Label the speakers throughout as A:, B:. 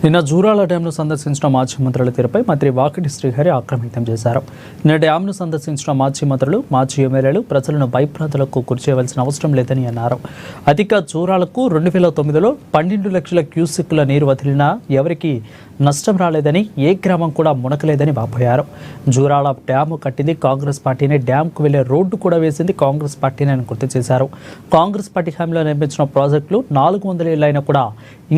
A: నిన్న జూరాల డ్యాంను సందర్శించిన మాజీ మంత్రుల తీరుపై మంత్రి వాకిటి శ్రీహరి ఆగ్రహం వ్యక్తం చేశారు. నిన్న డ్యాంను సందర్శించిన మాజీ మంత్రులు, మాజీ ఎమ్మెల్యేలు ప్రజలను భయభ్రాంతులకు గురిచేయవలసిన అవసరం లేదని అన్నారు. అధిక జూరాలకు 2009లో 12 లక్షల క్యూసెక్కుల నీరు వదిలినా ఎవరికి నష్టం రాలేదని, ఏ గ్రామం కూడా మునకలేదని వాపోయారు. జూరాల డ్యాము కట్టింది కాంగ్రెస్ పార్టీనే, డ్యాంకు వెళ్లే రోడ్డు కూడా వేసింది కాంగ్రెస్ పార్టీనే అని గుర్తు చేశారు. కాంగ్రెస్ పార్టీ హామీలో నిర్మించిన ప్రాజెక్టులు 400 ఏళ్లైనా కూడా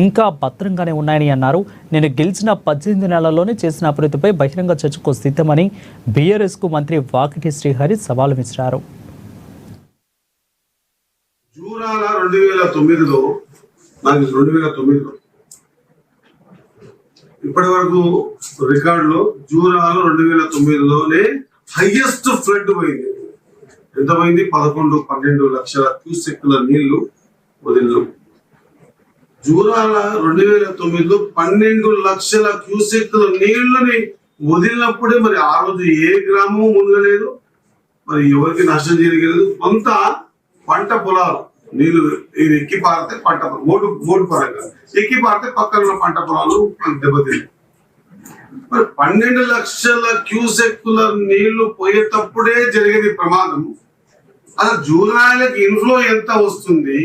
A: ఇంకా భద్రంగానే ఉన్నాయని అన్నారు. నేను గెలిచిన 18 నెలల్లోనే చేసిన అభివృద్ధిపై బహిరంగ చర్చకు సిద్ధమని బీఆర్ఎస్ కు మంత్రి వాకిటి శ్రీహరి సవాలు విసిరారు.
B: జూరాల 2009లో ఇప్పటి వరకు రికార్డులో జూరాలు 2009లోనే హైయెస్ట్ ఫ్లడ్ పోయింది. ఎంత పోయింది? 11-12 లక్షల క్యూసెక్కుల నీళ్లు వదిలినాం. జూరాల 2009లో 12 లక్షల క్యూసెక్కుల నీళ్లని వదిలినప్పుడే మరి ఆ రోజు ఏ గ్రామం మునగలేదు, మరి ఎవరికి నష్టం జరగలేదు. కొంత పంట పొలాలు నీళ్లు ఇది ఎక్కి పారితే పంట ఓటు పరంగా ఎక్కి పారితే పక్కన ఉన్న పంట పొలాలు దెబ్బతింది. మరి 12 లక్షల క్యూసెక్కుల నీళ్లు పోయేటప్పుడే జరిగేది ప్రమాదం. అసలు జూరాలకు ఇన్ఫ్లో ఎంత వస్తుంది?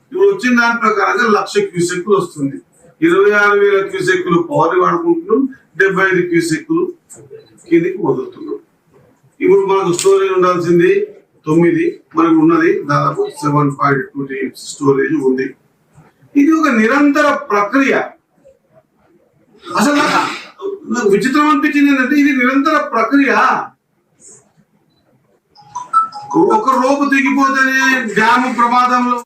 B: ఇప్పుడు వచ్చిన దాని ప్రకారంగా 1,00,000 క్యూసెక్కులు వస్తుంది. 26,000 క్యూసెక్కులు పవర్ వాడుకుంటున్నాం, 75 క్యూసెక్కులు కిందికి వదులుతున్నాం. ఇప్పుడు మనకు స్టోరేజ్ ఉండాల్సింది 9, మనకు ఉన్నది దాదాపు 7.2 స్టోరేజ్ ఉంది. ఇది ఒక నిరంతర ప్రక్రియ. అసలు నాకు విచిత్రం అనిపించింది ఏంటంటే ఇది నిరంతర ప్రక్రియ. ఒక రోపు తెగిపోతేనే డ్యాము ప్రమాదంలో